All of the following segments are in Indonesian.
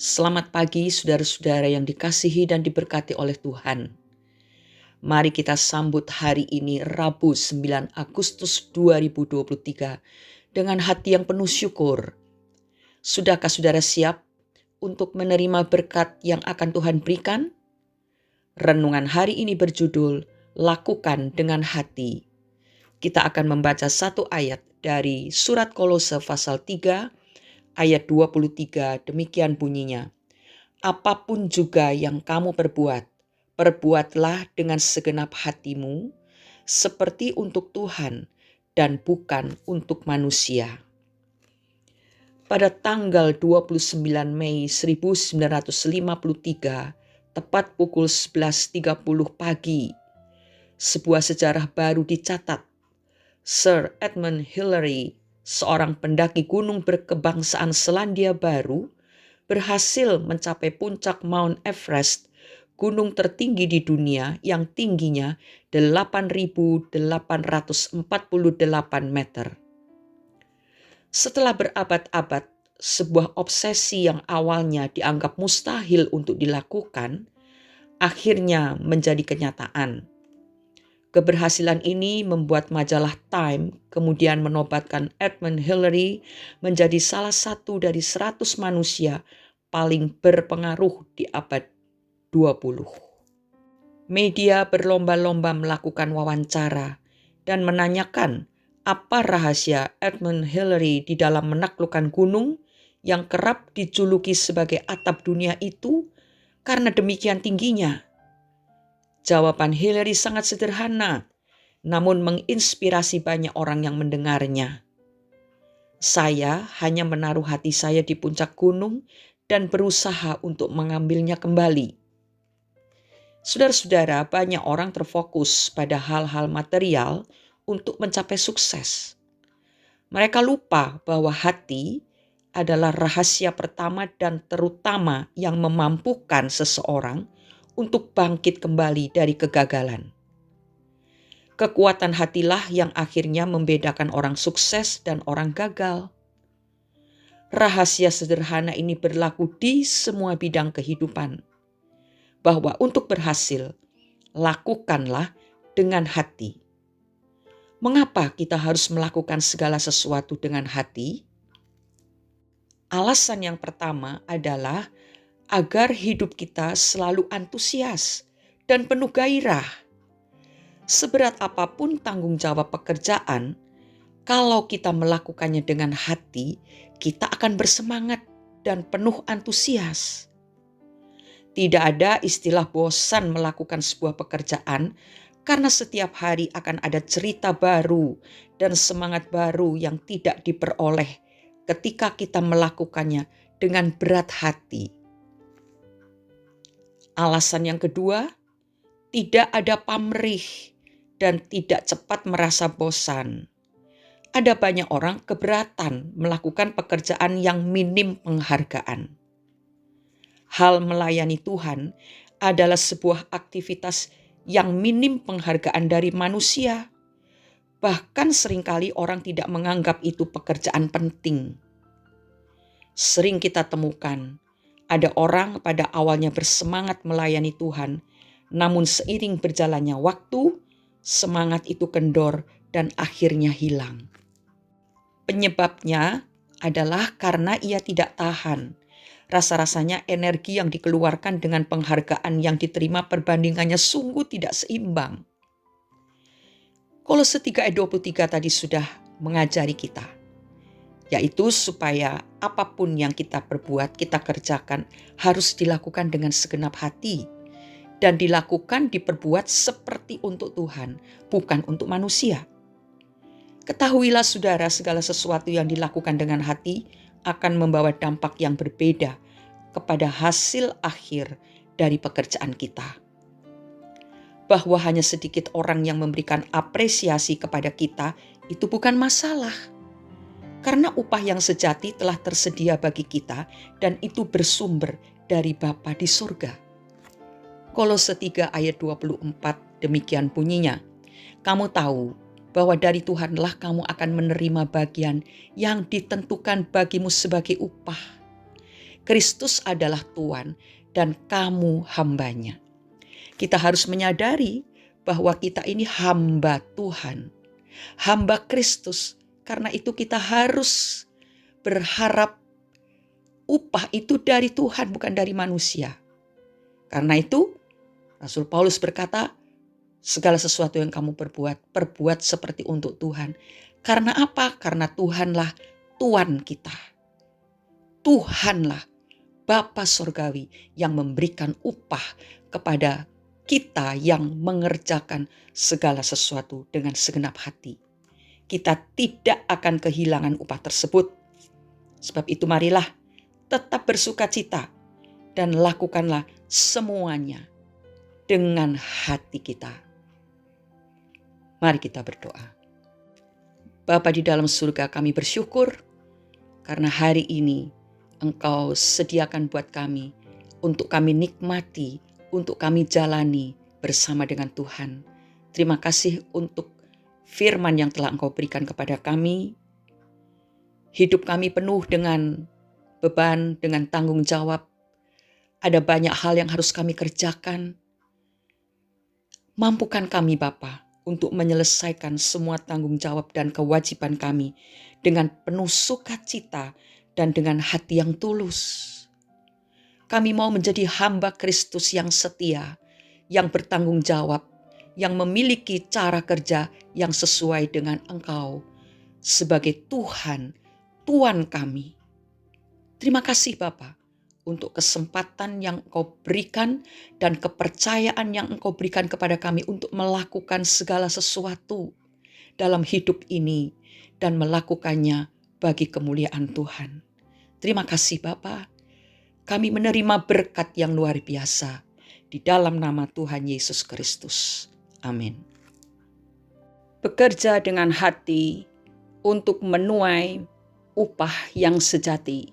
Selamat pagi saudara-saudara yang dikasihi dan diberkati oleh Tuhan. Mari kita sambut hari ini Rabu 9 Agustus 2023 dengan hati yang penuh syukur. Sudahkah saudara siap untuk menerima berkat yang akan Tuhan berikan? Renungan hari ini berjudul Lakukan dengan Hati. Kita akan membaca satu ayat dari surat Kolose pasal 3 ayat 23, demikian bunyinya. Apapun juga yang kamu perbuat, perbuatlah dengan segenap hatimu, seperti untuk Tuhan dan bukan untuk manusia. Pada tanggal 29 Mei 1953, tepat pukul 11.30 pagi, sebuah sejarah baru dicatat. Sir Edmund Hillary, seorang pendaki gunung berkebangsaan Selandia Baru, berhasil mencapai puncak Mount Everest, gunung tertinggi di dunia yang tingginya 8.848 meter. Setelah berabad-abad, sebuah obsesi yang awalnya dianggap mustahil untuk dilakukan, akhirnya menjadi kenyataan. Keberhasilan ini membuat majalah Time kemudian menobatkan Edmund Hillary menjadi salah satu dari 100 manusia paling berpengaruh di abad 20. Media berlomba-lomba melakukan wawancara dan menanyakan apa rahasia Edmund Hillary di dalam menaklukkan gunung yang kerap dijuluki sebagai atap dunia itu karena demikian tingginya. Jawaban Hillary sangat sederhana, namun menginspirasi banyak orang yang mendengarnya. Saya hanya menaruh hati saya di puncak gunung dan berusaha untuk mengambilnya kembali. Saudara-saudara, banyak orang terfokus pada hal-hal material untuk mencapai sukses. Mereka lupa bahwa hati adalah rahasia pertama dan terutama yang memampukan seseorang untuk bangkit kembali dari kegagalan. Kekuatan hatilah yang akhirnya membedakan orang sukses dan orang gagal. Rahasia sederhana ini berlaku di semua bidang kehidupan. Bahwa untuk berhasil, lakukanlah dengan hati. Mengapa kita harus melakukan segala sesuatu dengan hati? Alasan yang pertama adalah agar hidup kita selalu antusias dan penuh gairah. Seberat apapun tanggung jawab pekerjaan, kalau kita melakukannya dengan hati, kita akan bersemangat dan penuh antusias. Tidak ada istilah bosan melakukan sebuah pekerjaan, karena setiap hari akan ada cerita baru dan semangat baru yang tidak diperoleh ketika kita melakukannya dengan berat hati. Alasan yang kedua, tidak ada pamrih dan tidak cepat merasa bosan. Ada banyak orang keberatan melakukan pekerjaan yang minim penghargaan. Hal melayani Tuhan adalah sebuah aktivitas yang minim penghargaan dari manusia. Bahkan seringkali orang tidak menganggap itu pekerjaan penting. Sering kita temukan ada orang pada awalnya bersemangat melayani Tuhan, namun seiring berjalannya waktu, semangat itu kendor dan akhirnya hilang. Penyebabnya adalah karena ia tidak tahan. Rasa-rasanya energi yang dikeluarkan dengan penghargaan yang diterima perbandingannya sungguh tidak seimbang. Kolose 3 ayat 23 tadi sudah mengajari kita, yaitu supaya apapun yang kita perbuat, kita kerjakan harus dilakukan dengan segenap hati dan dilakukan, diperbuat seperti untuk Tuhan, bukan untuk manusia. Ketahuilah saudara, segala sesuatu yang dilakukan dengan hati akan membawa dampak yang berbeda kepada hasil akhir dari pekerjaan kita. Bahwa hanya sedikit orang yang memberikan apresiasi kepada kita itu bukan masalah. Karena upah yang sejati telah tersedia bagi kita dan itu bersumber dari Bapa di surga. Kolose 3 ayat 24 demikian bunyinya. Kamu tahu bahwa dari Tuhanlah kamu akan menerima bagian yang ditentukan bagimu sebagai upah. Kristus adalah Tuhan dan kamu hambanya. Kita harus menyadari bahwa kita ini hamba Tuhan, hamba Kristus. Karena itu kita harus berharap upah itu dari Tuhan, bukan dari manusia. Karena itu Rasul Paulus berkata, segala sesuatu yang kamu perbuat seperti untuk Tuhan. Karena apa? Karena Tuhanlah Tuhan kita. Tuhanlah Bapa Surgawi yang memberikan upah kepada kita yang mengerjakan segala sesuatu dengan segenap hati. Kita tidak akan kehilangan upah tersebut. Sebab itu marilah tetap bersukacita dan lakukanlah semuanya dengan hati kita. Mari kita berdoa. Bapa di dalam surga, kami bersyukur karena hari ini Engkau sediakan buat kami untuk kami nikmati, untuk kami jalani bersama dengan Tuhan. Terima kasih untuk firman yang telah Engkau berikan kepada kami. Hidup kami penuh dengan beban, dengan tanggung jawab. Ada banyak hal yang harus kami kerjakan. Mampukan kami Bapa untuk menyelesaikan semua tanggung jawab dan kewajiban kami dengan penuh sukacita dan dengan hati yang tulus. Kami mau menjadi hamba Kristus yang setia, yang bertanggung jawab, yang memiliki cara kerja yang sesuai dengan Engkau sebagai Tuhan, Tuhan kami. Terima kasih Bapa untuk kesempatan yang Engkau berikan dan kepercayaan yang Engkau berikan kepada kami untuk melakukan segala sesuatu dalam hidup ini dan melakukannya bagi kemuliaan Tuhan. Terima kasih Bapa. Kami menerima berkat yang luar biasa di dalam nama Tuhan Yesus Kristus. Amin. Bekerja dengan hati untuk menuai upah yang sejati.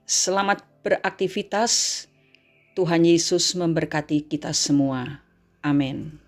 Selamat beraktivitas. Tuhan Yesus memberkati kita semua. Amin.